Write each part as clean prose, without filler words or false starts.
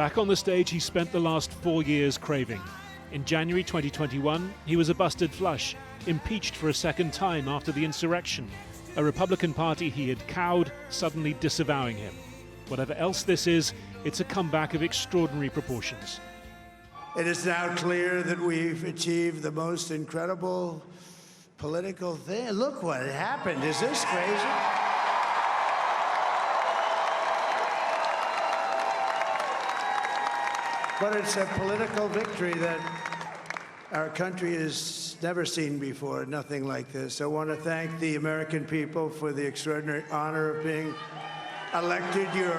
Back on the stage he spent the last 4 years craving. In January 2021, he was a busted flush, impeached for a second time after the insurrection. A Republican Party he had cowed, suddenly disavowing him. Whatever else this is, it's a comeback of extraordinary proportions. It is now clear that we've achieved the most incredible political thing. Look what happened. Is this crazy? But it's a political victory that our country has never seen before, nothing like this. I want to thank the American people for the extraordinary honor of being elected your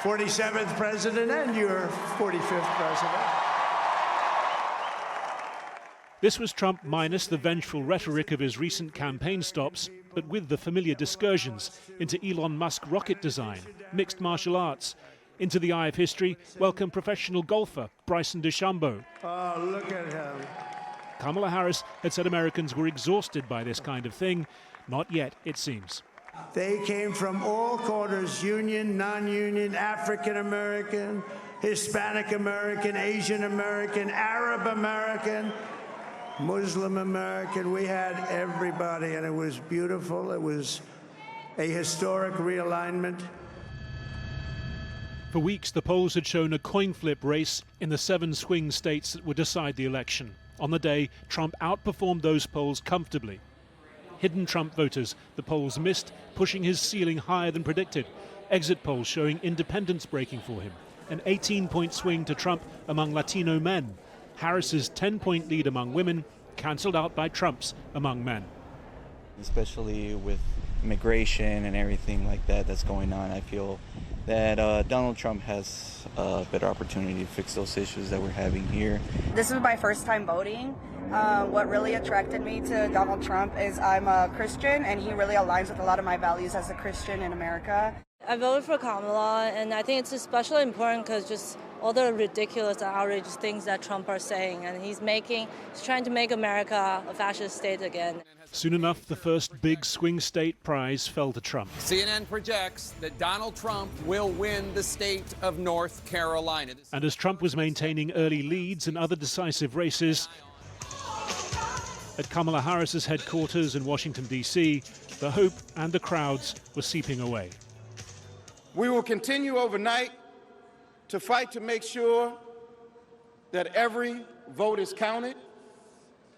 47th president and your 45th president. This was Trump minus the vengeful rhetoric of his recent campaign stops, but with the familiar discursions into Elon Musk rocket design, mixed martial arts. Into the eye of history, welcome professional golfer Bryson DeChambeau. Oh, look at him. Kamala Harris had said Americans were exhausted by this kind of thing. Not yet, it seems. They came from all quarters, union, non-union, African American, Hispanic American, Asian American, Arab American, Muslim American. We had everybody, and it was beautiful. It was a historic realignment. For weeks, the polls had shown a coin flip race in the 7 swing states that would decide the election. On the day, Trump outperformed those polls comfortably. Hidden Trump voters, the polls missed, pushing his ceiling higher than predicted. Exit polls showing independence breaking for him. An 18-point swing to Trump among Latino men. Harris's 10-point lead among women, cancelled out by Trump's among men. Especially with immigration and everything like that that's going on, I feel that Donald Trump has a better opportunity to fix those issues that we're having here. This is my first time voting. What really attracted me to Donald Trump is I'm a Christian, and he really aligns with a lot of my values as a Christian in America. I voted for Kamala, and I think it's especially important because just all the ridiculous and outrageous things that Trump are saying, and he's trying to make America a fascist state again. Soon enough, the first big swing state prize fell to Trump. CNN projects that Donald Trump will win the state of North Carolina. And as Trump was maintaining early leads in other decisive races, at Kamala Harris's headquarters in Washington, D.C., the hope and the crowds were seeping away. We will continue overnight to fight to make sure that every vote is counted,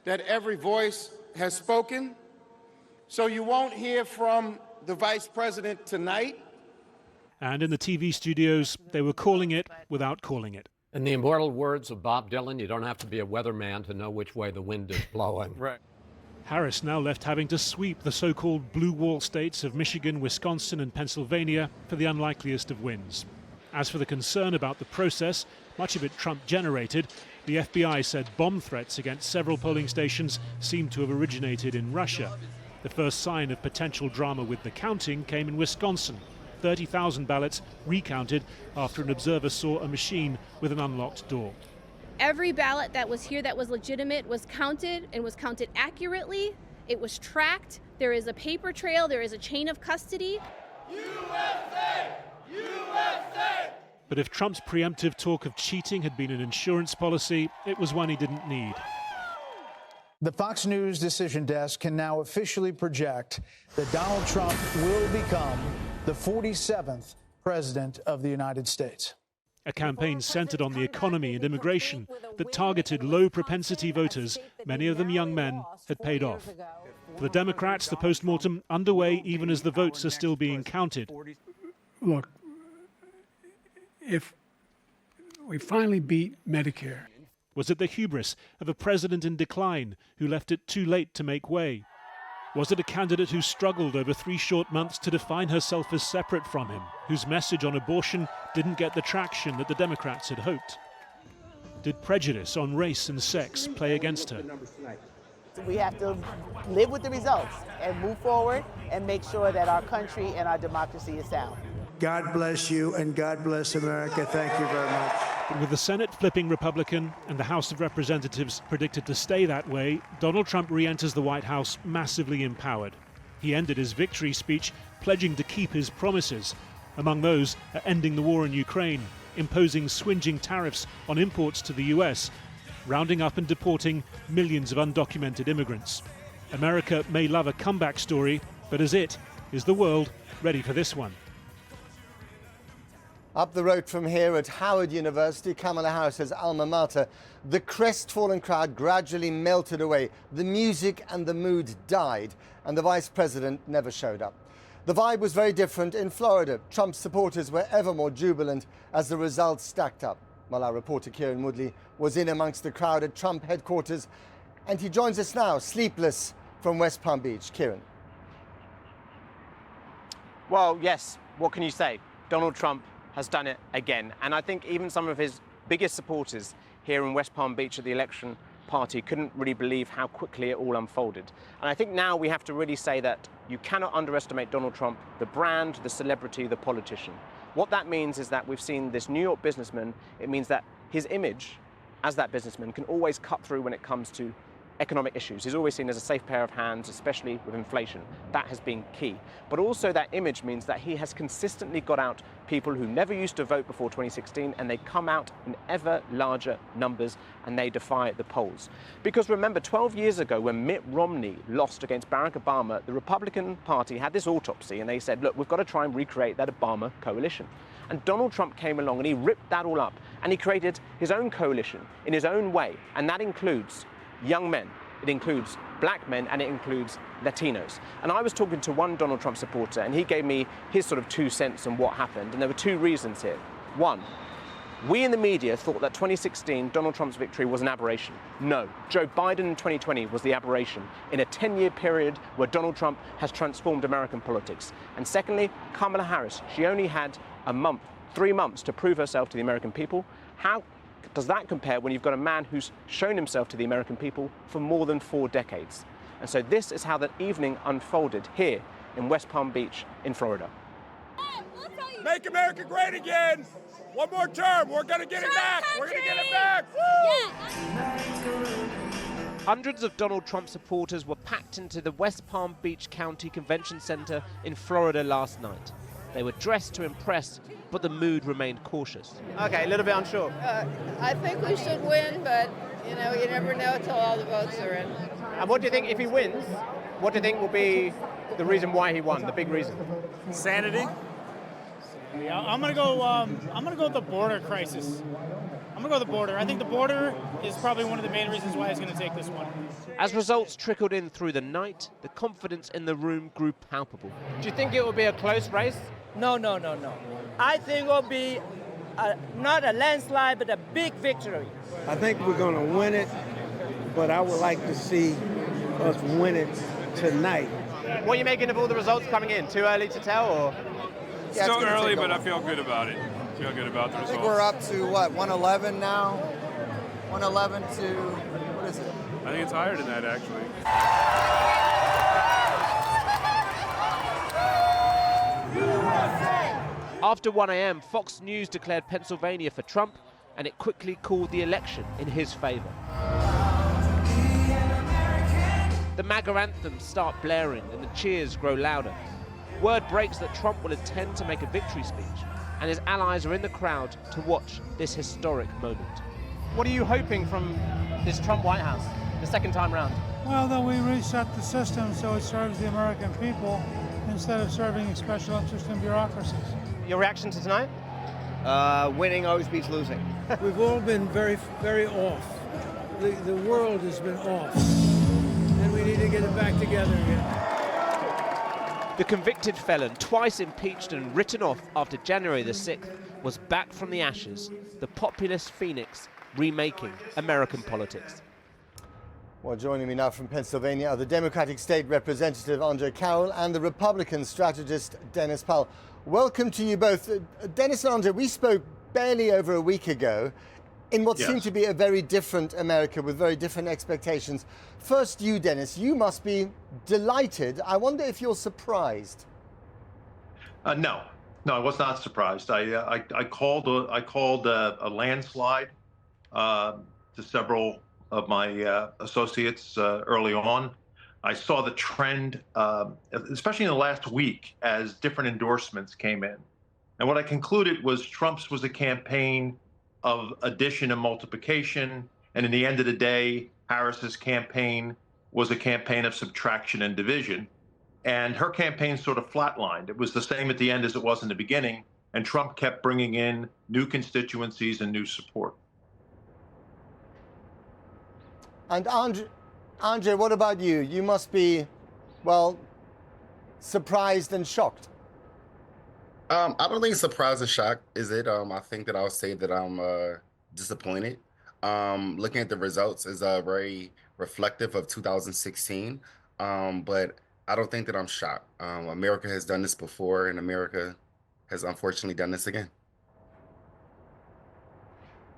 that every voice has spoken. So you won't hear from the vice president tonight. And in the TV studios, they were calling it without calling it. In the immortal words of Bob Dylan, you don't have to be a weatherman to know which way the wind is blowing. Right. Harris now left having to sweep the so-called blue wall states of Michigan, Wisconsin and Pennsylvania for the unlikeliest of wins. As for the concern about the process, much of it Trump generated, the FBI said bomb threats against several polling stations seemed to have originated in Russia. The first sign of potential drama with the counting came in Wisconsin. 30,000 ballots recounted after an observer saw a machine with an unlocked door. Every ballot that was here that was legitimate was counted and was counted accurately. It was tracked. There is a paper trail. There is a chain of custody. USA! USA! But if Trump's preemptive talk of cheating had been an insurance policy, it was one he didn't need. The Fox News decision desk can now officially project that Donald Trump will become the 47th president of the United States. A campaign centered on the economy and immigration that targeted low-propensity voters, many of them young men, had paid off. For the Democrats, the postmortem underway even as the votes are still being counted. Look, if we finally beat Medicare. Was it the hubris of a president in decline who left it too late to make way? Was it a candidate who struggled over 3 short months to define herself as separate from him, whose message on abortion didn't get the traction that the Democrats had hoped? Did prejudice on race and sex play against her? We have to live with the results and move forward and make sure that our country and our democracy is sound. God bless you and God bless America. Thank you very much. But with the Senate flipping Republican and the House of Representatives predicted to stay that way, Donald Trump re-enters the White House massively empowered. He ended his victory speech pledging to keep his promises. Among those are ending the war in Ukraine, imposing swingeing tariffs on imports to the US, rounding up and deporting millions of undocumented immigrants. America may love a comeback story, but is the world ready for this one? Up the road from here at Howard University, Kamala Harris's alma mater, the crestfallen crowd gradually melted away. The music and the mood died, and the vice president never showed up. The vibe was very different in Florida. Trump's supporters were ever more jubilant as the results stacked up. Well, our reporter Kieran Woodley was in amongst the crowd at Trump headquarters, and he joins us now, sleepless, from West Palm Beach. Kieran. Well, yes, what can you say? Donald Trump has done it again. And I think even some of his biggest supporters here in West Palm Beach at the election party couldn't really believe how quickly it all unfolded. And I think now we have to really say that you cannot underestimate Donald Trump, the brand, the celebrity, the politician. What that means is that we've seen this New York businessman. It means that his image as that businessman can always cut through when it comes to economic issues. He's always seen as a safe pair of hands, especially with inflation. That has been key. But also that image means that he has consistently got out people who never used to vote before 2016, and they come out in ever larger numbers and they defy the polls. Because remember, 12 years ago when Mitt Romney lost against Barack Obama, the Republican Party had this autopsy and they said, look, we've got to try and recreate that Obama coalition. And Donald Trump came along and he ripped that all up and he created his own coalition in his own way, and that includes young men, it includes black men, and it includes Latinos. And I was talking to one Donald Trump supporter and he gave me his sort of 2 cents on what happened, and there were 2 reasons here. One, we in the media thought that 2016 Donald Trump's victory was an aberration. No, Joe Biden in 2020 was the aberration in a 10-year period where Donald Trump has transformed American politics. And secondly, Kamala Harris, she only had a month, 3 months to prove herself to the American people. How does that compare when you've got a man who's shown himself to the American people for more than 4 decades? And so this is how that evening unfolded here in West Palm Beach in Florida. Make America great again. One more term. We're going to get it back. We're going to get it back. Woo! Hundreds of Donald Trump supporters were packed into the West Palm Beach County Convention Center in Florida last night. They were dressed to impress, but the mood remained cautious. Okay, a little bit unsure. I think we should win, but, you know, you never know until all the votes are in. And what do you think, if he wins, what do you think will be the reason why he won, the big reason? Sanity. Yeah, I'm gonna go with the border crisis. I'm gonna go with the border. I think the border is probably one of the main reasons why he's gonna take this one. As results trickled in through the night, the confidence in the room grew palpable. Do you think it will be a close race? No. I think it will be not a landslide, but a big victory. I think we're going to win it, but I would like to see us win it tonight. What are you making of all the results coming in? Too early to tell, or? Yeah, still early, but I feel good about it. Feel good about the results. I think we're up to, what, 111 now? 111 to, what is it? I think it's higher than that, actually. After 1 a.m., Fox News declared Pennsylvania for Trump, and it quickly called the election in his favor. The MAGA anthems start blaring and the cheers grow louder. Word breaks that Trump will intend to make a victory speech, and his allies are in the crowd to watch this historic moment. What are you hoping from this Trump White House, the second time round? Well, that we reset the system so it serves the American people instead of serving special interest and bureaucracies. Your reaction to tonight? Winning always beats losing. We've all been very, very off. The world has been off, and we need to get it back together again. The convicted felon, twice impeached and written off after January the 6th, was back from the ashes, the populist phoenix remaking American politics. Well, joining me now from Pennsylvania are the Democratic State Representative Andre Carroll and the Republican strategist Dennis Powell. Welcome to you both. Dennis and Andre, we spoke barely over a week ago in what seemed to be a very different America with very different expectations. First, you, Dennis, you must be delighted. I wonder if you're surprised. No, I was not surprised. I called a landslide to several of my associates early on. I saw the trend, especially in the last week, as different endorsements came in. And what I concluded was Trump's was a campaign of addition and multiplication. And in the end of the day, Harris's campaign was a campaign of subtraction and division. And her campaign sort of flatlined. It was the same at the end as it was in the beginning. And Trump kept bringing in new constituencies and new support. And Andre, what about you? You must be, well, surprised and shocked. I don't think surprise and shock is it. I think that I'll say that I'm disappointed. Looking at the results is very reflective of 2016, but I don't think that I'm shocked. America has done this before, and America has unfortunately done this again.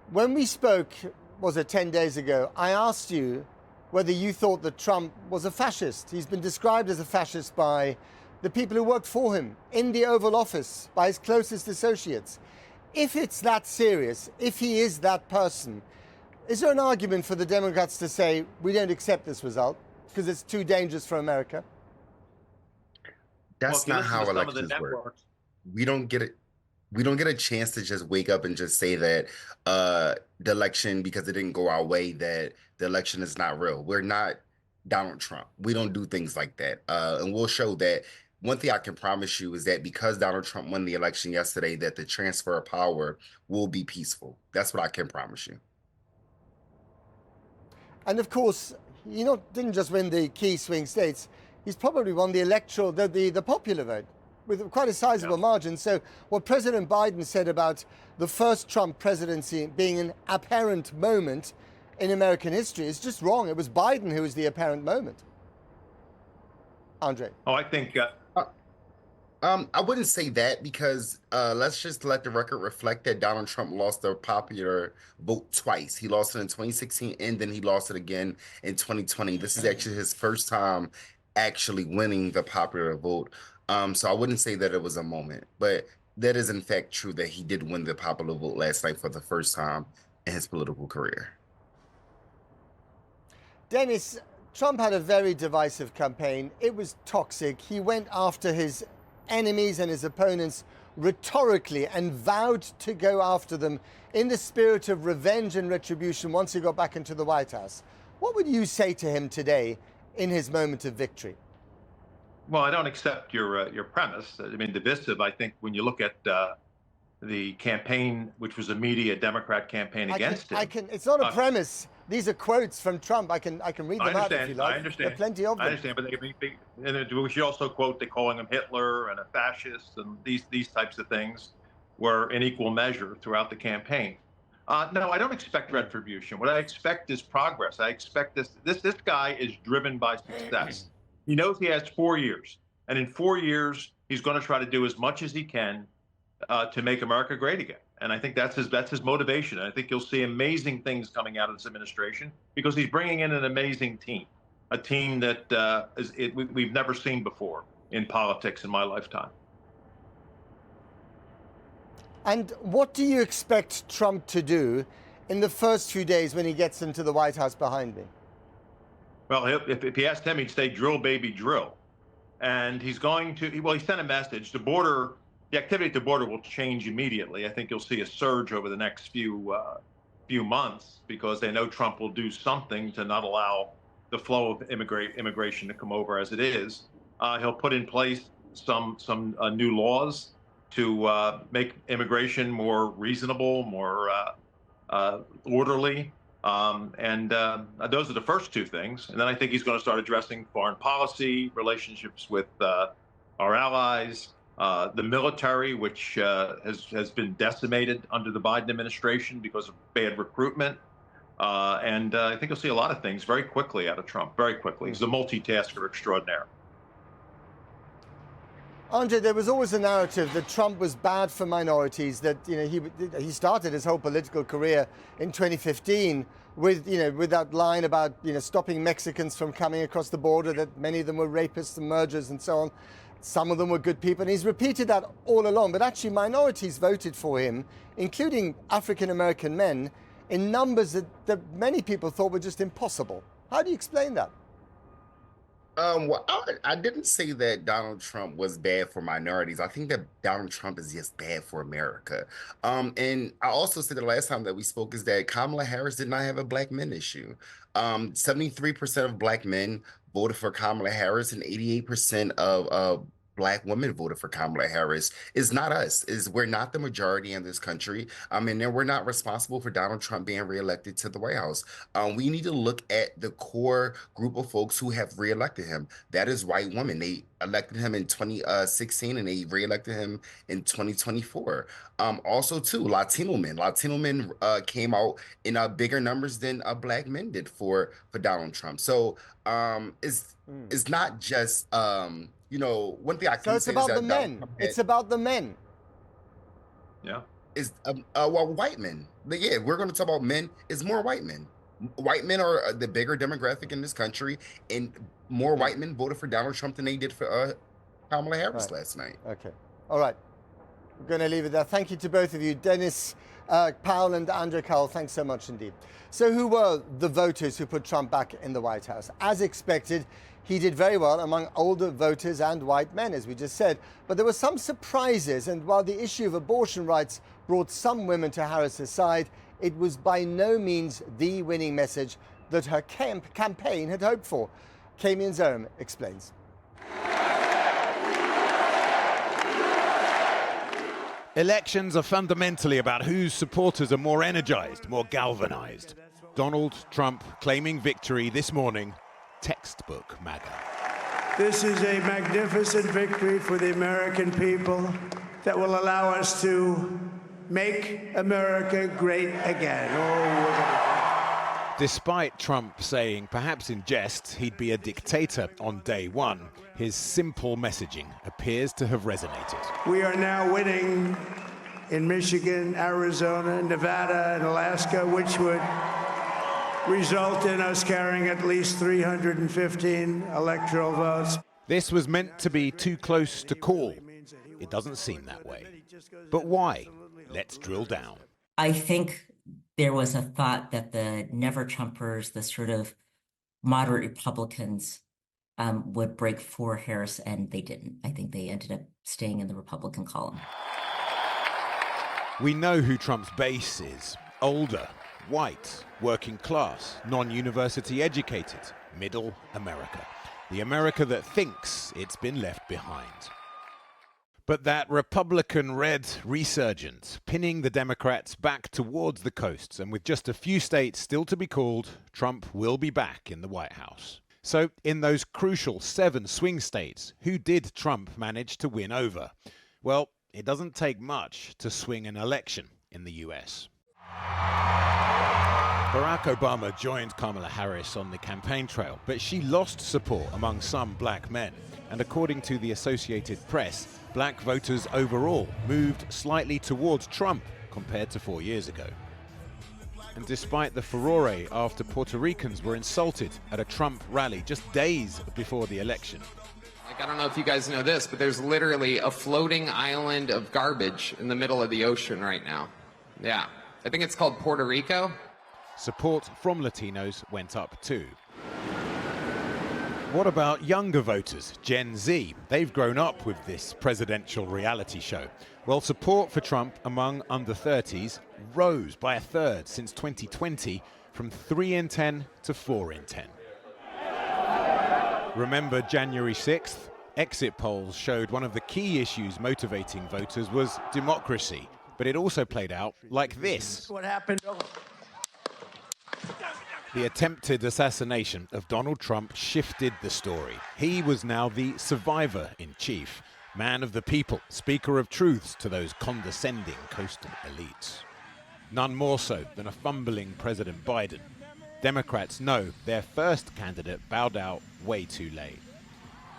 When we spoke, was it 10 days ago, I asked you whether you thought that Trump was a fascist. He's been described as a fascist by the people who worked for him in the Oval Office, by his closest associates. If it's that serious, if he is that person, is there an argument for the Democrats to say, we don't accept this result because it's too dangerous for America? That's not how elections work. We don't get it. We don't get a chance to just wake up and just say that the election, because it didn't go our way, that the election is not real. We're not Donald Trump. We don't do things like that. And we'll show that. One thing I can promise you is that because Donald Trump won the election yesterday, that the transfer of power will be peaceful. That's what I can promise you. And of course, he didn't just win the key swing states. He's probably won the electoral, the popular vote with quite a sizable margin. So what President Biden said about the first Trump presidency being an apparent moment in American history is just wrong. It was Biden who was the apparent moment. Andre. Oh, I think... I wouldn't say that because let's just let the record reflect that Donald Trump lost the popular vote twice. He lost it in 2016 and then he lost it again in 2020. This is actually his first time actually winning the popular vote. So I wouldn't say that it was a moment, but that is in fact true that he did win the popular vote last night for the first time in his political career. Dennis, Trump had a very divisive campaign. It was toxic. He went after his enemies and his opponents rhetorically and vowed to go after them in the spirit of revenge and retribution once he got back into the White House. What would you say to him today in his moment of victory? Well, I don't accept your premise. I mean, divisive, I think when you look at the campaign, which was a media Democrat campaign against him. It's not a premise. These are quotes from Trump. I can read them out if you like. I understand. There are plenty of them. I understand, but we should also quote, they're calling him Hitler and a fascist, and these types of things were in equal measure throughout the campaign. No, I don't expect retribution. What I expect is progress. I expect this guy is driven by success. He knows he has 4 years, and in 4 years, he's going to try to do as much as he can to make America great again. And I think that's his motivation. And I think you'll see amazing things coming out of this administration because he's bringing in an amazing team, a team that we've never seen before in politics in my lifetime. And what do you expect Trump to do in the first few days when he gets into the White House behind me? Well, if he asked him, he'd say, drill, baby, drill. And he's going to, well, he sent a message. The activity at the border will change immediately. I think you'll see a surge over the next few months because they know Trump will do something to not allow the flow of immigration to come over as it is. He'll put in place some new laws to make immigration more reasonable, more orderly. And those are the first two things. And then I think he's going to start addressing foreign policy, relationships with our allies, the military, which has been decimated under the Biden administration because of bad recruitment. And I think you'll see a lot of things very quickly out of Trump, very quickly. He's a multitasker extraordinaire. Andre, there was always a narrative that Trump was bad for minorities, that he started his whole political career in 2015 with that line about stopping Mexicans from coming across the border, that many of them were rapists and murderers and so on. Some of them were good people, and he's repeated that all along. But actually, minorities voted for him, including African-American men, in numbers that many people thought were just impossible. How do you explain that? Well, I didn't say that Donald Trump was bad for minorities. I think that Donald Trump is just bad for America. And I also said the last time that we spoke is that Kamala Harris did not have a black men issue. 73% of black men voted for Kamala Harris, and 88% of black women voted for Kamala Harris. It's not us. We're not the majority in this country. And we're not responsible for Donald Trump being reelected to the White House. We need to look at the core group of folks who have reelected him. That is white women. They elected him in 2016 and they reelected him in 2024. Also, too, Latino men. Latino men came out in bigger numbers than black men did for Donald Trump. So it's not just one thing I can say is that it's about the men. It's about the men. Yeah. Is white men. But yeah, we're going to talk about men. It's more white men. White men are the bigger demographic in this country, and more white men voted for Donald Trump than they did for Kamala Harris last night. Okay. All right. We're going to leave it there. Thank you to both of you, Dennis Powell and Andrew Cowell. Thanks so much indeed. So who were the voters who put Trump back in the White House? As expected, he did very well among older voters and white men, as we just said. But there were some surprises, and while the issue of abortion rights brought some women to Harris's side, it was by no means the winning message that her campaign had hoped for. Kamian Zohm explains. Elections are fundamentally about whose supporters are more energized, more galvanized. Donald Trump claiming victory this morning, textbook MAGA. This is a magnificent victory for the American people that will allow us to make America great again. Despite Trump saying, perhaps in jest, he'd be a dictator on day one, his simple messaging appears to have resonated. We are now winning in Michigan, Arizona, Nevada, and Alaska, which would result in us carrying at least 315 electoral votes. This was meant to be too close to call. It doesn't seem that way. But why? Let's drill down. I think there was a thought that the never Trumpers, the sort of moderate Republicans, would break for Harris, and they didn't. I think they ended up staying in the Republican column. We know who Trump's base is. Older, white, working class, non-university educated, middle America. The America that thinks it's been left behind. But that Republican red resurgence, pinning the Democrats back towards the coasts, and with just a few states still to be called, Trump will be back in the White House. So in those crucial 7 swing states, who did Trump manage to win over? Well, it doesn't take much to swing an election in the US. Barack Obama joined Kamala Harris on the campaign trail, but she lost support among some black men. And according to the Associated Press, black voters overall moved slightly towards Trump compared to 4 years ago. And despite the furore after Puerto Ricans were insulted at a Trump rally just days before the election. I don't know if you guys know this, but there's literally a floating island of garbage in the middle of the ocean right now. Yeah, I think it's called Puerto Rico. Support from Latinos went up too. What about younger voters, Gen Z? They've grown up with this presidential reality show. Well, support for Trump among under 30s rose by a third since 2020, from 3 in 10 to 4 in 10. Remember January 6th? Exit polls showed one of the key issues motivating voters was democracy, but it also played out like this. What happened? The attempted assassination of Donald Trump shifted the story. He was now the survivor-in-chief, man of the people, speaker of truths to those condescending coastal elites. None more so than a fumbling President Biden. Democrats know their first candidate bowed out way too late.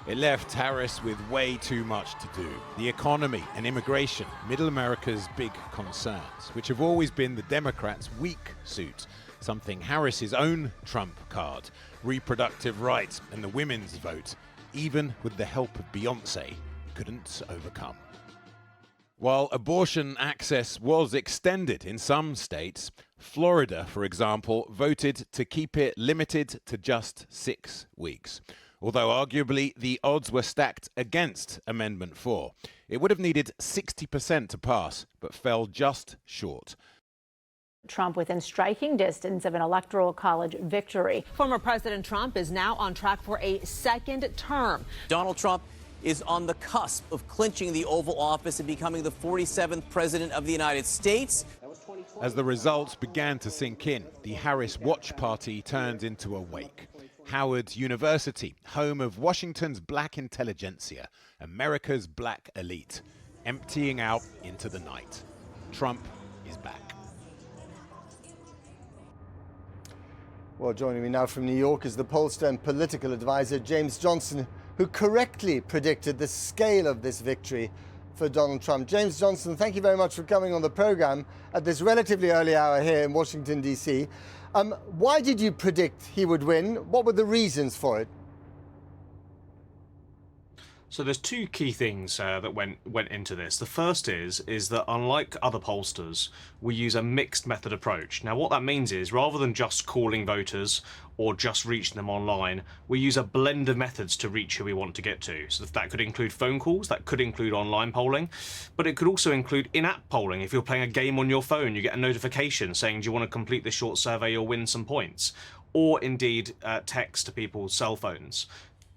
It left Harris with way too much to do. The economy and immigration, middle America's big concerns, which have always been the Democrats' weak suit. Something Harris's own Trump card, reproductive rights and the women's vote, even with the help of Beyonce, couldn't overcome. While abortion access was extended in some states, Florida, for example, voted to keep it limited to just 6 weeks. although arguably the odds were stacked against Amendment 4. It would have needed 60% to pass, but fell just short. Trump within striking distance of an electoral college victory. Former President Trump is now on track for a second term. Donald Trump is on the cusp of clinching the Oval Office and becoming the 47th president of the United States. As the results began to sink in, the Harris Watch Party turned into a wake. Howard University, home of Washington's black intelligentsia, America's black elite, emptying out into the night. Trump is back. Well, joining me now from New York is the pollster and political advisor James Johnson, who correctly predicted the scale of this victory for Donald Trump. James Johnson, thank you very much for coming on the program at this relatively early hour here in Washington, D.C. Why did you predict he would win? What were the reasons for it? So there's two key things that went into this. The first is that unlike other pollsters, we use a mixed method approach. Now what that means is rather than just calling voters or just reaching them online, we use a blend of methods to reach who we want to get to. So that could include phone calls, that could include online polling, but it could also include in-app polling. If you're playing a game on your phone, you get a notification saying, do you want to complete this short survey or win some points? Or indeed text to people's cell phones.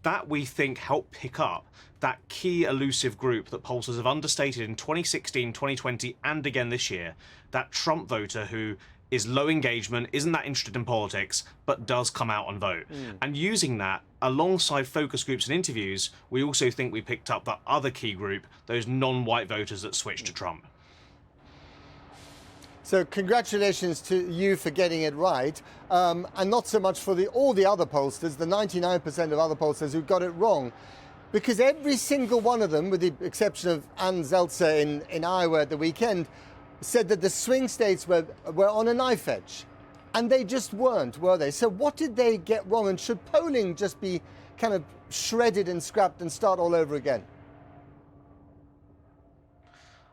That we think helped pick up that key elusive group that pollsters have understated in 2016, 2020, and again this year, that Trump voter who is low engagement, isn't that interested in politics, but does come out and vote. And using that alongside focus groups and interviews, we also think we picked up that other key group, those non-white voters that switched to Trump. So congratulations to you for getting it right, and not so much for all the other pollsters, the 99% of other pollsters who got it wrong. Because every single one of them, with the exception of Ann Zeltzer in Iowa at the weekend, said that the swing states were on a knife edge. And they just weren't, were they? So what did they get wrong? And should polling just be kind of shredded and scrapped and start all over again?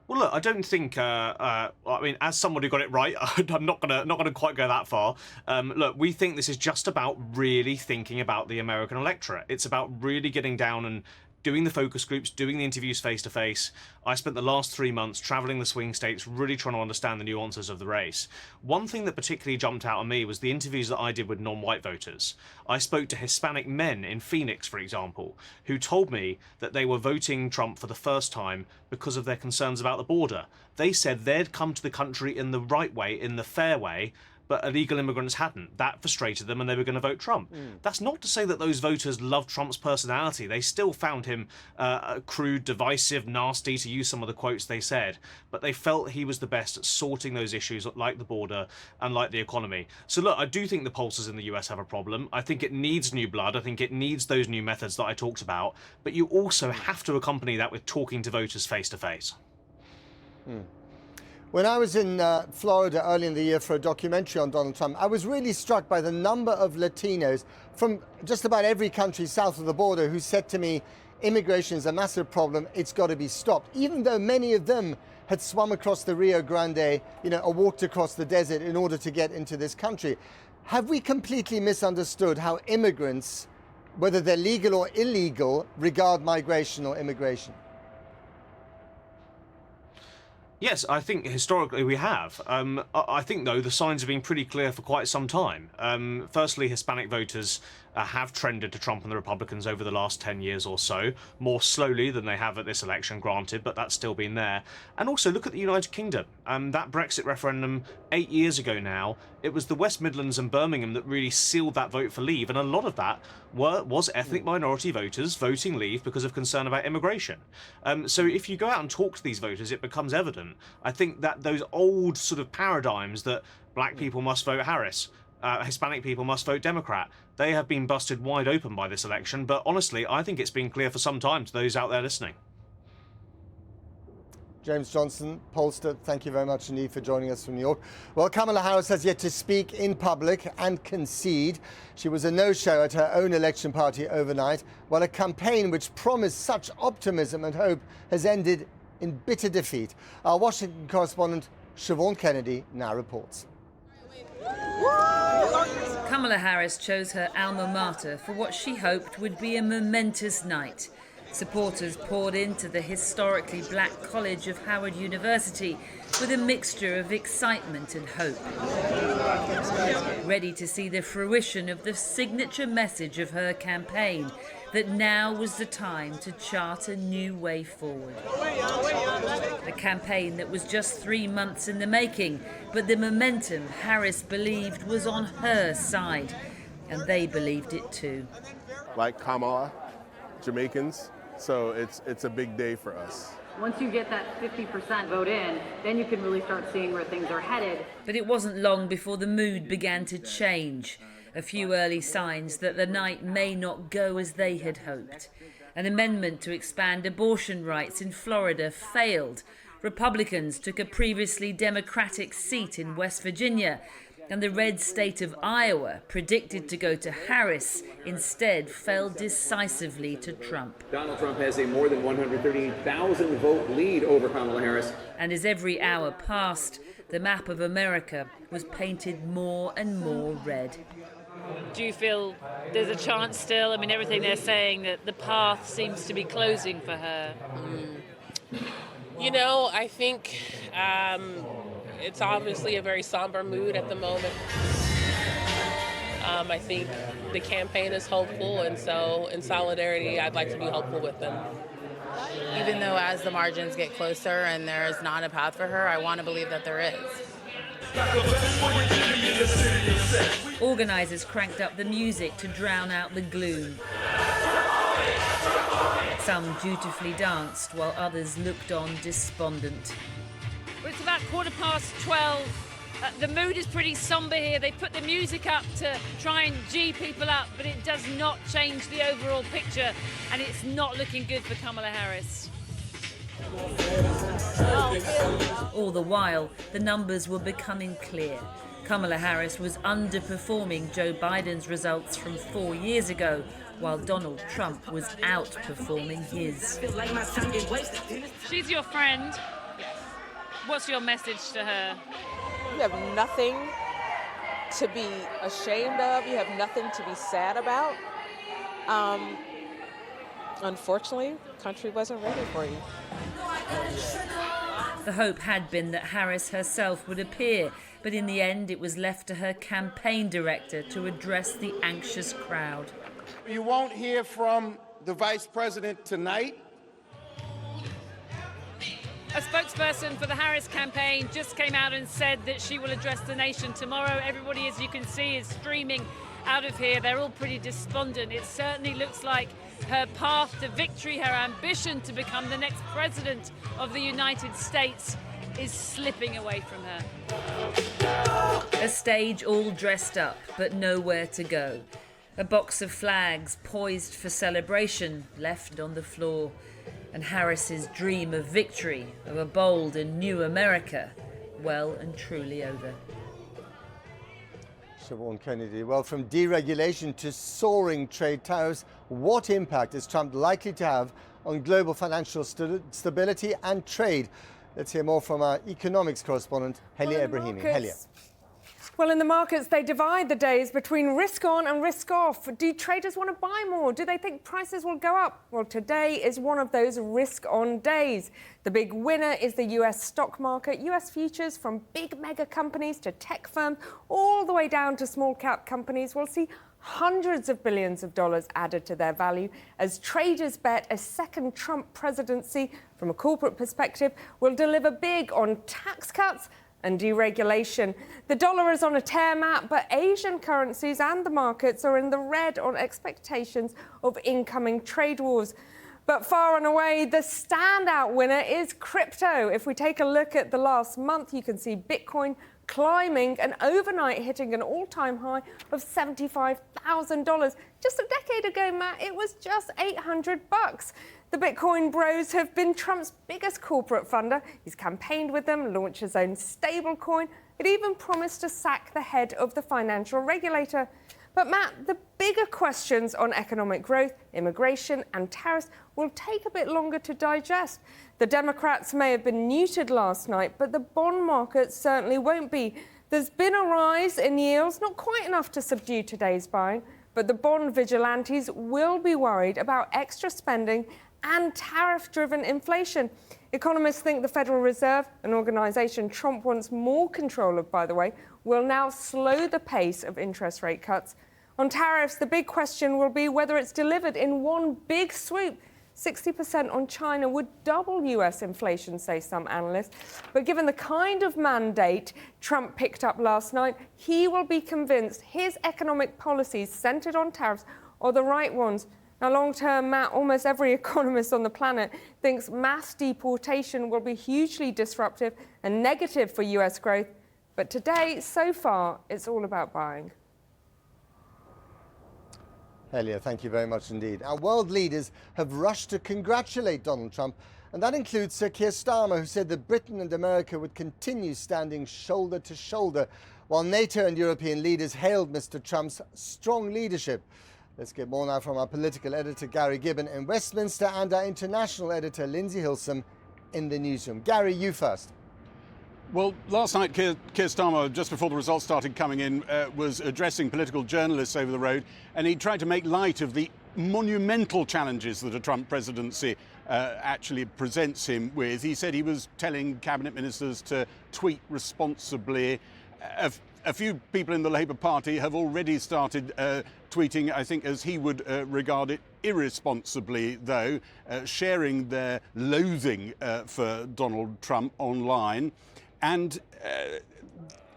Well, look, I don't think. I mean, as someone who got it right, I'm not gonna quite go that far. Look, we think this is just about really thinking about the American electorate. It's about really getting down and doing the focus groups, doing the interviews face to face. I spent the last 3 months traveling the swing states, really trying to understand the nuances of the race. One thing that particularly jumped out at me was the interviews that I did with non-white voters. I spoke to Hispanic men in Phoenix, for example, who told me that they were voting Trump for the first time because of their concerns about the border. They said they'd come to the country in the right way, in the fair way, but illegal immigrants hadn't. That frustrated them and they were going to vote Trump. That's not to say that those voters loved Trump's personality. They still found him crude, divisive, nasty, to use some of the quotes they said. But they felt he was the best at sorting those issues like the border and like the economy. So look, I do think the pollsters in the US have a problem. I think it needs new blood. I think it needs those new methods that I talked about. But you also have to accompany that with talking to voters face to face. When I was in Florida early in the year for a documentary on Donald Trump, I was really struck by the number of Latinos from just about every country south of the border who said to me, immigration is a massive problem, it's got to be stopped, even though many of them had swum across the Rio Grande, or walked across the desert in order to get into this country. Have we completely misunderstood how immigrants, whether they're legal or illegal, regard migration or immigration? Yes, I think historically we have. I think, though, the signs have been pretty clear for quite some time. Firstly, Hispanic voters have trended to Trump and the Republicans over the last 10 years or so, more slowly than they have at this election, granted, but that's still been there. And also, look at the United Kingdom. That Brexit referendum 8 years ago now, it was the West Midlands and Birmingham that really sealed that vote for Leave, and a lot of that was ethnic minority voters voting Leave because of concern about immigration. So if you go out and talk to these voters, it becomes evident. I think that those old sort of paradigms that black people must vote Harris, Hispanic people must vote Democrat, they have been busted wide open by this election. But honestly, I think it's been clear for some time to those out there listening. James Johnson, pollster, thank you very much indeed for joining us from New York. Well, Kamala Harris has yet to speak in public and concede. She was a no-show at her own election party overnight, while a campaign which promised such optimism and hope has ended in bitter defeat. Our Washington correspondent Siobhan Kennedy now reports. Kamala Harris chose her alma mater for what she hoped would be a momentous night. Supporters poured into the historically black college of Howard University with a mixture of excitement and hope, ready to see the fruition of the signature message of her campaign, that now was the time to chart a new way forward. A campaign that was just 3 months in the making, but the momentum Harris believed was on her side, and they believed it too. Like Kamala, Jamaicans, so it's a big day for us. Once you get that 50% vote in, then you can really start seeing where things are headed. But it wasn't long before the mood began to change. A few early signs that the night may not go as they had hoped. An amendment to expand abortion rights in Florida failed. Republicans took a previously Democratic seat in West Virginia, and the red state of Iowa, predicted to go to Harris, instead fell decisively to Trump. Donald Trump has a more than 130,000 vote lead over Kamala Harris. And as every hour passed, the map of America was painted more and more red. Do you feel there's a chance still? I mean, everything they're saying, that the path seems to be closing for her. You know, I think it's obviously a very somber mood at the moment. I think the campaign is hopeful, and so in solidarity, I'd like to be hopeful with them. Even though as the margins get closer and there's not a path for her, I want to believe that there is. Organisers cranked up the music to drown out the gloom. Some dutifully danced while others looked on despondent. Well, it's about 12:15. The mood is pretty somber here. They put the music up to try and gee people up, but it does not change the overall picture, and it's not looking good for Kamala Harris. All the while, the numbers were becoming clear. Kamala Harris was underperforming Joe Biden's results from 4 years ago, while Donald Trump was outperforming his. She's your friend. What's your message to her? You have nothing to be ashamed of. You have nothing to be sad about. Unfortunately, the country wasn't ready for you. The hope had been that Harris herself would appear, but in the end it was left to her campaign director to address the anxious crowd. You won't hear from the vice president tonight. A spokesperson for the Harris campaign just came out and said that she will address the nation tomorrow. Everybody, as you can see, is streaming out of here. They're all pretty despondent. It certainly looks like her path to victory, her ambition to become the next president of the United States, is slipping away from her. A stage all dressed up, but nowhere to go. A box of flags poised for celebration left on the floor. And Harris's dream of victory, of a bold and new America, well and truly over. Siobhan Kennedy. Well, from deregulation to soaring trade tariffs, what impact is Trump likely to have on global financial stability and trade? Let's hear more from our economics correspondent, Helia Ebrahimi. Helia. Well, in the markets, they divide the days between risk on and risk off. Do traders want to buy more? Do they think prices will go up? Well, today is one of those risk on days. The big winner is the US stock market. US futures from big mega companies to tech firms, all the way down to small cap companies, will see hundreds of billions of dollars added to their value as traders bet a second Trump presidency, from a corporate perspective, will deliver big on tax cuts and deregulation. The dollar is on a tear, Matt, but Asian currencies and the markets are in the red on expectations of incoming trade wars. But far and away, the standout winner is crypto. If we take a look at the last month, you can see Bitcoin climbing and overnight hitting an all-time high of $75,000. Just a decade ago, Matt, it was just $800. The Bitcoin bros have been Trump's biggest corporate funder. He's campaigned with them, launched his own stablecoin. It even promised to sack the head of the financial regulator. But Matt, the bigger questions on economic growth, immigration and tariffs will take a bit longer to digest. The Democrats may have been neutered last night, but the bond market certainly won't be. There's been a rise in yields, not quite enough to subdue today's buying, but the bond vigilantes will be worried about extra spending and tariff-driven inflation. Economists think the Federal Reserve, an organisation Trump wants more control of, by the way, will now slow the pace of interest rate cuts. On tariffs, the big question will be whether it's delivered in one big swoop. 60% on China would double US inflation, say some analysts. But given the kind of mandate Trump picked up last night, he will be convinced his economic policies centred on tariffs are the right ones. Now, long-term, Matt, almost every economist on the planet thinks mass deportation will be hugely disruptive and negative for US growth. But today, so far, it's all about buying. Helia, thank you very much indeed. Our world leaders have rushed to congratulate Donald Trump, and that includes Sir Keir Starmer, who said that Britain and America would continue standing shoulder to shoulder, while NATO and European leaders hailed Mr. Trump's strong leadership. Let's get more now from our political editor, Gary Gibbon, in Westminster, and our international editor, Lindsay Hilsum, in the newsroom. Gary, you first. Well, last night, Keir Starmer, just before the results started coming in, was addressing political journalists over the road, and he tried to make light of the monumental challenges that a Trump presidency actually presents him with. He said he was telling cabinet ministers to tweet responsibly. A few people in the Labour Party have already started tweeting, I think, as he would regard it, irresponsibly, though, sharing their loathing for Donald Trump online. And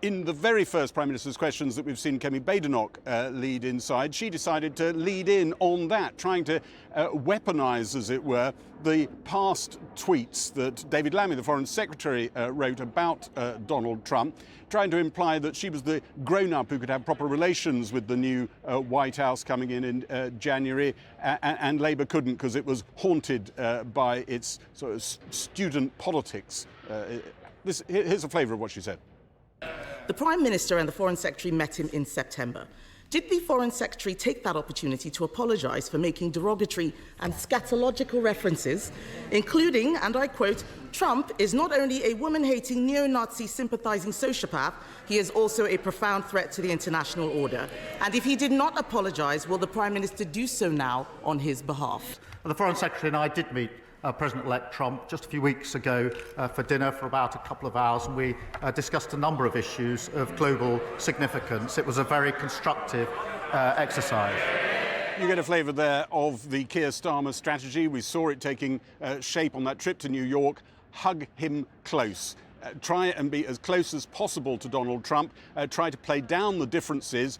in the very first Prime Minister's questions that we've seen Kemi Badenoch lead inside, she decided to lead in on that, trying to weaponise, as it were, the past tweets that David Lammy, the Foreign Secretary, wrote about Donald Trump, trying to imply that she was the grown-up who could have proper relations with the new White House coming in January, and Labour couldn't because it was haunted by its sort of student politics. Here's a flavour of what she said. The Prime Minister and the Foreign Secretary met him in September. Did the Foreign Secretary take that opportunity to apologise for making derogatory and scatological references, including, and I quote, Trump is not only a woman-hating, neo-Nazi sympathising sociopath, he is also a profound threat to the international order. And if he did not apologise, will the Prime Minister do so now on his behalf? Well, the Foreign Secretary and I did meet President-elect Trump just a few weeks ago for dinner for about a couple of hours, and we discussed a number of issues of global significance. It was a very constructive exercise. You get a flavour there of the Keir Starmer strategy. We saw it taking shape on that trip to New York. Hug him close. Try and be as close as possible to Donald Trump. Try to play down the differences,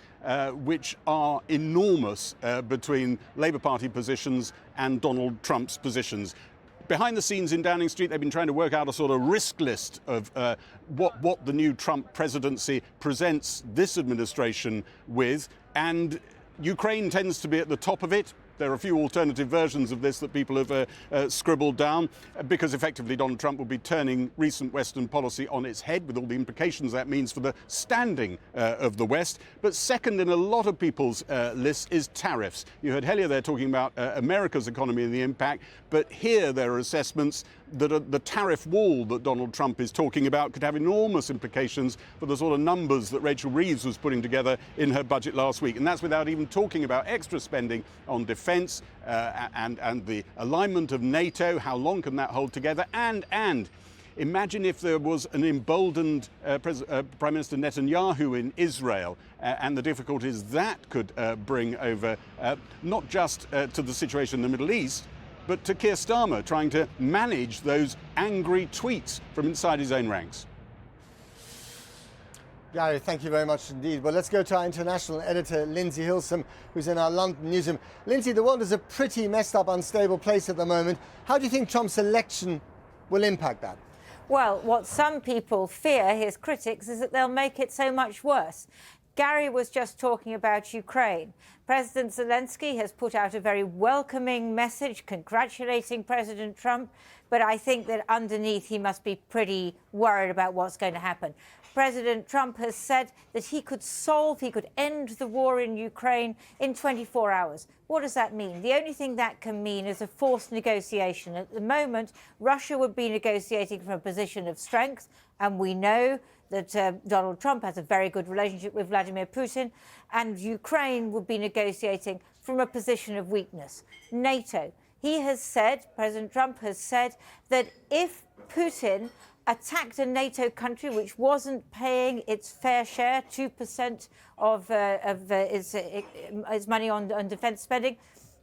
which are enormous between Labour Party positions and Donald Trump's positions. Behind the scenes in Downing Street, they've been trying to work out a sort of risk list of what the new Trump presidency presents this administration with, and Ukraine tends to be at the top of it. There are a few alternative versions of this that people have scribbled down, because effectively Donald Trump will be turning recent Western policy on its head, with all the implications that means for the standing of the West. But second in a lot of people's lists is tariffs. You heard Helia there talking about America's economy and the impact, but here there are assessments that the tariff wall that Donald Trump is talking about could have enormous implications for the sort of numbers that Rachel Reeves was putting together in her budget last week. And that's without even talking about extra spending on defence and the alignment of NATO. How long can that hold together? And imagine if there was an emboldened Prime Minister Netanyahu in Israel and the difficulties that could bring over, not just to the situation in the Middle East, but to Keir Starmer trying to manage those angry tweets from inside his own ranks. Gary, thank you very much indeed. Well, let's go to our international editor, Lindsay Hilsum, who's in our London newsroom. Lindsay, the world is a pretty messed up, unstable place at the moment. How do you think Trump's election will impact that? Well, what some people fear, his critics, is that they'll make it so much worse. Gary was just talking about Ukraine. President Zelensky has put out a very welcoming message congratulating President Trump, but I think that underneath he must be pretty worried about what's going to happen. President Trump has said that he could end the war in Ukraine in 24 hours. What does that mean? The only thing that can mean is a forced negotiation. At the moment, Russia would be negotiating from a position of strength, And we know that Donald Trump has a very good relationship with Vladimir Putin, and Ukraine would be negotiating from a position of weakness. NATO. He has said, President Trump has said, that if Putin attacked a NATO country which wasn't paying its fair share, 2% of its money on defence spending,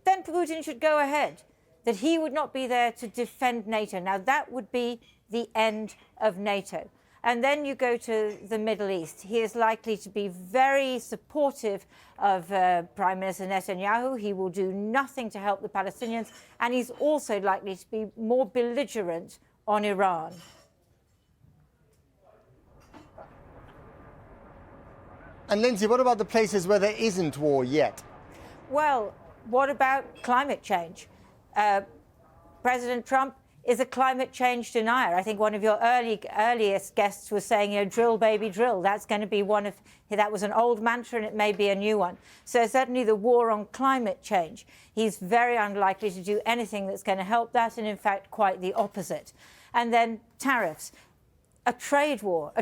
then Putin should go ahead, that he would not be there to defend NATO. Now, that would be the end of NATO. And then you go to the Middle East. He is likely to be very supportive of Prime Minister Netanyahu. He will do nothing to help the Palestinians. And he's also likely to be more belligerent on Iran. And Lindsay, what about the places where there isn't war yet? Well, what about climate change? President Trump is a climate change denier. I think one of your earliest guests was saying, you know, drill, baby, drill. That's going to be that was an old mantra, and it may be a new one. So certainly the war on climate change, he's very unlikely to do anything that's going to help that, and in fact, quite the opposite. And then tariffs. A trade war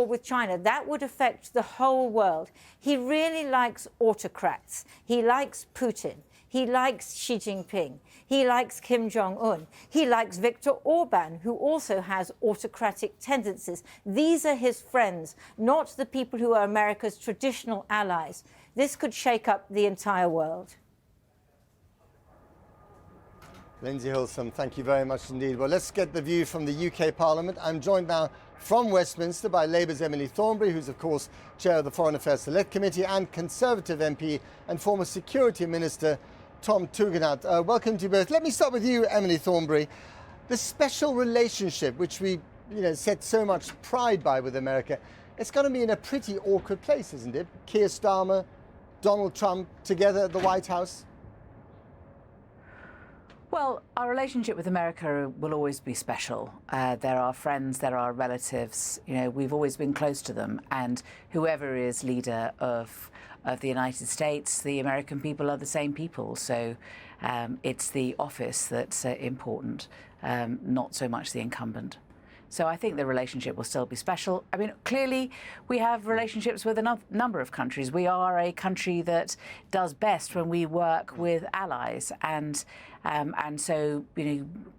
with China, that would affect the whole world. He really likes autocrats. He likes Putin. He likes Xi Jinping. He likes Kim Jong-un. He likes Viktor Orban, who also has autocratic tendencies. These are his friends, not the people who are America's traditional allies. This could shake up the entire world. Lindsay Hilsum, thank you very much indeed. Well, let's get the view from the UK Parliament. I'm joined now from Westminster by Labour's Emily Thornberry, who's of course chair of the Foreign Affairs Select Committee, and Conservative MP and former Security Minister Tom Tugendhat. Welcome to you both. Let me start with you, Emily Thornberry. The special relationship which we set so much pride by with America, it's going to be in a pretty awkward place, isn't it? Keir Starmer, Donald Trump together at the White House. Well, our relationship with America will always be special. There are friends, there are relatives. We've always been close to them, and whoever is leader of the United States, the American people are the same people. So it's the office that's important, not so much the incumbent. So I think the relationship will still be special. I mean, clearly, we have relationships with a number of countries. We are a country that does best when we work with allies, and so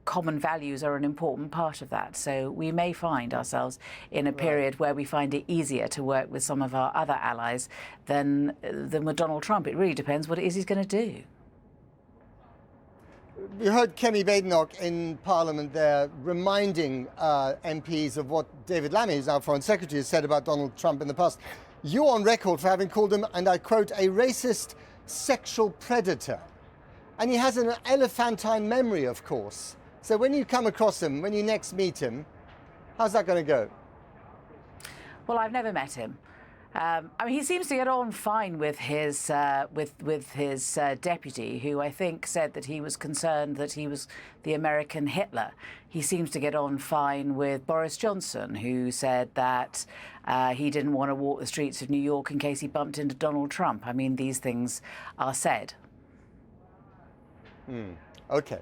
common values are an important part of that. So we may find ourselves in a period where we find it easier to work with some of our other allies than with Donald Trump. It really depends what it is he's going to do. You heard Kemi Badenoch in Parliament there reminding MPs of what David Lammy, who's now Foreign Secretary, has said about Donald Trump in the past. You're on record for having called him, and I quote, a racist sexual predator. And he has an elephantine memory, of course. So when you come across him, when you next meet him, how's that going to go? Well, I've never met him. I mean, he seems to get on fine with his deputy, who I think said that he was concerned that he was the American Hitler. He seems to get on fine with Boris Johnson, who said that he didn't want to walk the streets of New York in case he bumped into Donald Trump. I mean, these things are said. OK.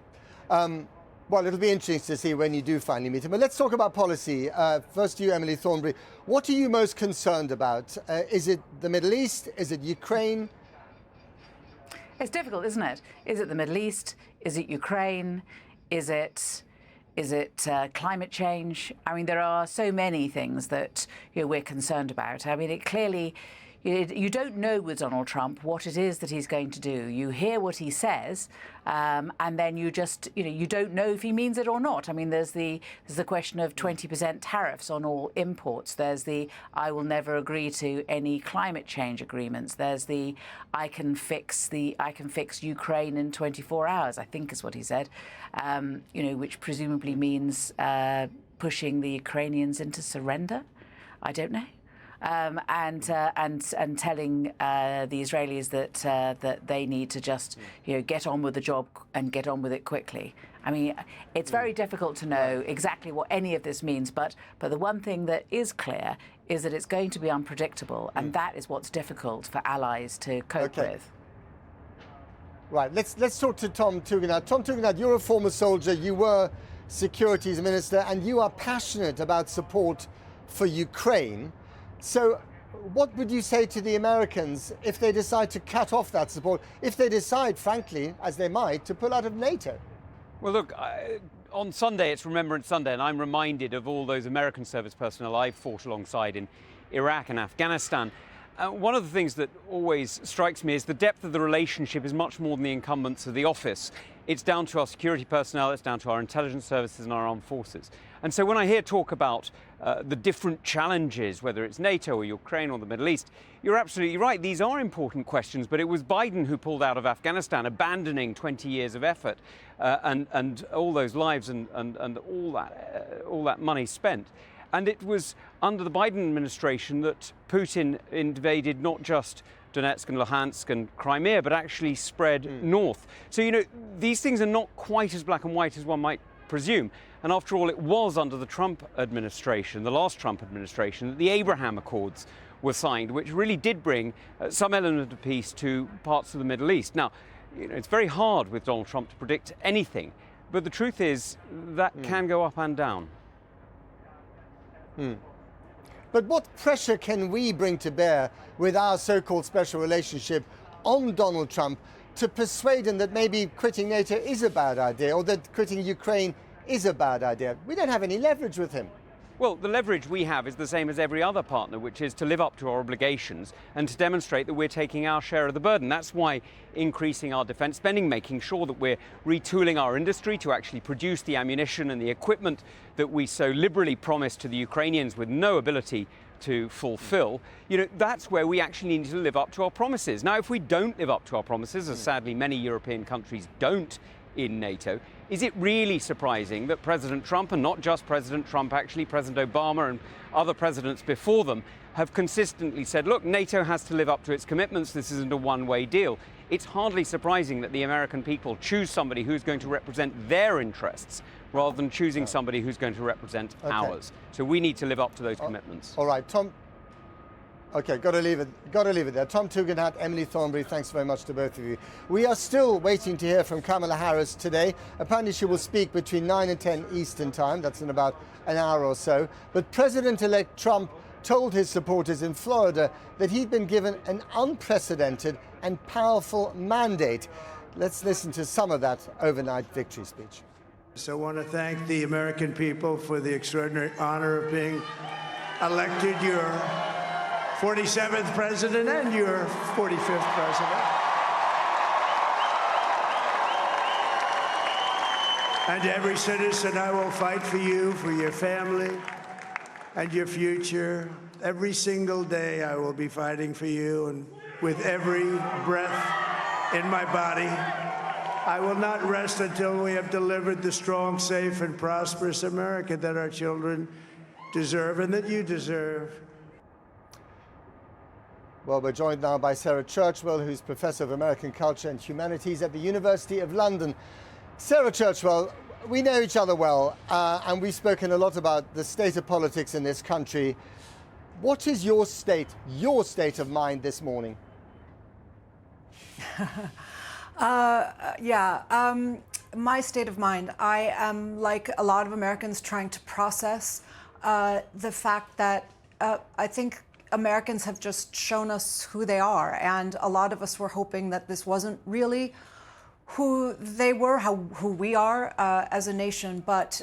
Well, it'll be interesting to see when you do finally meet him. But let's talk about policy. First to you, Emily Thornberry. What are you most concerned about? Is it the Middle East? Is it Ukraine? It's difficult, isn't it? Is it the Middle East? Is it Ukraine? Is it climate change? I mean, there are so many things that we're concerned about. I mean, it clearly... You don't know with Donald Trump what it is that he's going to do. You hear what he says, and then you just, you don't know if he means it or not. I mean, there's the question of 20% tariffs on all imports. There's the I will never agree to any climate change agreements. There's the I can fix Ukraine in 24 hours, I think is what he said, which presumably means pushing the Ukrainians into surrender. I don't know. And telling the Israelis that they need to just get on with the job and get on with it quickly. I mean, it's very difficult to know exactly what any of this means, but the one thing that is clear is that it's going to be unpredictable, and that is what's difficult for allies to cope with. Right. Let's talk to Tom Tugendhat. Tom Tugendhat, you're a former soldier. You were Securities Minister, and you are passionate about support for Ukraine. So what would you say to the Americans if they decide to cut off that support, if they decide, frankly, as they might, to pull out of NATO? Well, look, on Sunday, it's Remembrance Sunday, and I'm reminded of all those American service personnel I've fought alongside in Iraq and Afghanistan. One of the things that always strikes me is the depth of the relationship is much more than the incumbents of the office. It's down to our security personnel, it's down to our intelligence services and our armed forces. And so when I hear talk about the different challenges, whether it's NATO or Ukraine or the Middle East, you're absolutely right. These are important questions, but it was Biden who pulled out of Afghanistan, abandoning 20 years of effort and all those lives and all that money spent. And it was under the Biden administration that Putin invaded not just Donetsk and Luhansk and Crimea, but actually spread north. So, you know, these things are not quite as black and white as one might presume. And after all, it was under the Trump administration, the last Trump administration, that the Abraham Accords were signed, which really did bring some element of peace to parts of the Middle East. Now, you know, it's very hard with Donald Trump to predict anything, but the truth is that can go up and down. But what pressure can we bring to bear with our so-called special relationship on Donald Trump to persuade him that maybe quitting NATO is a bad idea, or that quitting Ukraine is a bad idea? We don't have any leverage with him. Well, the leverage we have is the same as every other partner, which is to live up to our obligations and to demonstrate that we're taking our share of the burden. That's why increasing our defence spending, making sure that we're retooling our industry to actually produce the ammunition and the equipment that we so liberally promised to the Ukrainians with no ability to fulfill, you know, that's where we actually need to live up to our promises. Now, if we don't live up to our promises, as sadly many European countries don't in NATO, is it really surprising that President Trump, and not just President Trump, actually President Obama and other presidents before them, have consistently said, look, NATO has to live up to its commitments, this isn't a one-way deal. It's hardly surprising that the American people choose somebody who's going to represent their interests rather than choosing somebody who's going to represent ours. So we need to live up to those commitments. All right, Tom. Okay, got to leave it there. Tom Tugendhat, Emily Thornberry, thanks very much to both of you. We are still waiting to hear from Kamala Harris today. Apparently she will speak between 9 and 10 Eastern time. That's in about an hour or so. But President-elect Trump told his supporters in Florida that he'd been given an unprecedented and powerful mandate. Let's listen to some of that overnight victory speech. So I want to thank the American people for the extraordinary honor of being elected your 47th president and your 45th president. And every citizen, I will fight for you, for your family, and your future. Every single day, I will be fighting for you, and with every breath in my body, I will not rest until we have delivered the strong, safe, and prosperous America that our children deserve and that you deserve. Well, we're joined now by Sarah Churchwell, who's Professor of American Culture and Humanities at the University of London. Sarah Churchwell, we know each other well, and we've spoken a lot about the state of politics in this country. What is your state of mind this morning? My state of mind, I am, like a lot of Americans, trying to process the fact that I think Americans have just shown us who they are, and a lot of us were hoping that this wasn't really who they were, who we are as a nation. But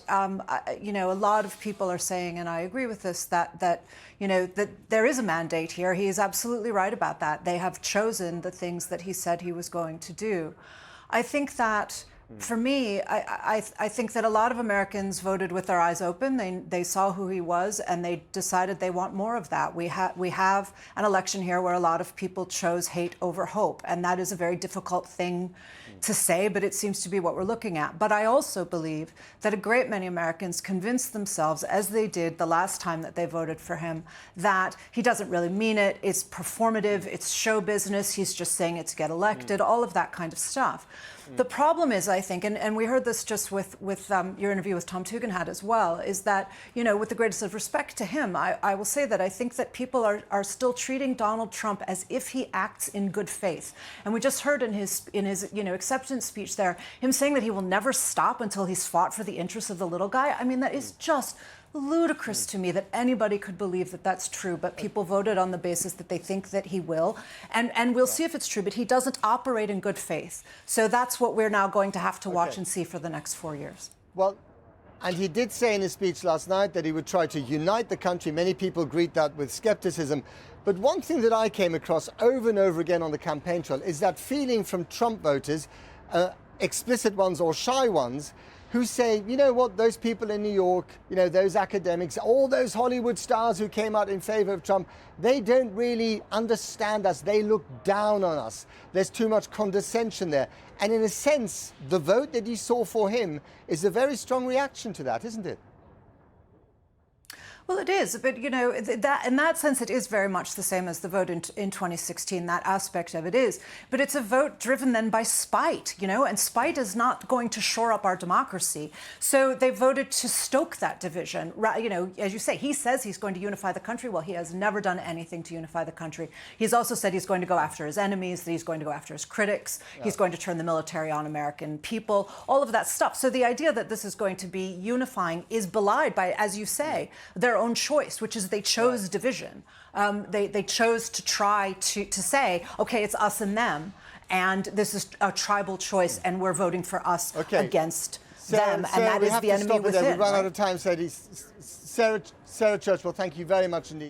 you know, a lot of people are saying, and I agree with this, that there is a mandate here. He is absolutely right about that. They have chosen the things that he said he was going to do. I think that, for me, I think that a lot of Americans voted with their eyes open. They saw who he was, and they decided they want more of that. We have an election here where a lot of people chose hate over hope, and that is a very difficult thing to say, but it seems to be what we're looking at. But I also believe that a great many Americans convinced themselves, as they did the last time that they voted for him, that he doesn't really mean it. It's performative. It's show business. He's just saying it to get elected, all of that kind of stuff. The problem is, I think, and we heard this just with your interview with Tom Tugendhat as well, is that, you know, with the greatest of respect to him, I will say that I think that people are still treating Donald Trump as if he acts in good faith. And we just heard in his acceptance speech there, him saying that he will never stop until he's fought for the interests of the little guy. I mean, that is just ludicrous to me that anybody could believe that that's true, but people voted on the basis that they think that he will. And we'll see if it's true, but he doesn't operate in good faith. So that's what we're now going to have to watch and see for the next 4 years. Well, and he did say in his speech last night that he would try to unite the country. Many people greet that with skepticism. But one thing that I came across over and over again on the campaign trail is that feeling from Trump voters, explicit ones or shy ones, who say, you know what, those people in New York, you know, those academics, all those Hollywood stars who came out in favor of Trump, they don't really understand us. They look down on us. There's too much condescension there. And in a sense, the vote that you saw for him is a very strong reaction to that, isn't it? Well, it is, but you know, that in that sense, it is very much the same as the vote in 2016. That aspect of it is, but it's a vote driven then by spite, you know, and spite is not going to shore up our democracy. So they voted to stoke that division. You know, as you say, he says he's going to unify the country. Well, he has never done anything to unify the country. He's also said he's going to go after his enemies, that he's going to go after his critics. Yeah. He's going to turn the military on American people. All of that stuff. So the idea that this is going to be unifying is belied by, as you say, their own choice, which is they chose division. They chose to try to say, okay, it's us and them, and this is a tribal choice, and we're voting for us against them, and that is the enemy within. We've run out of time, Sadie. Sarah Church, well, thank you very much indeed.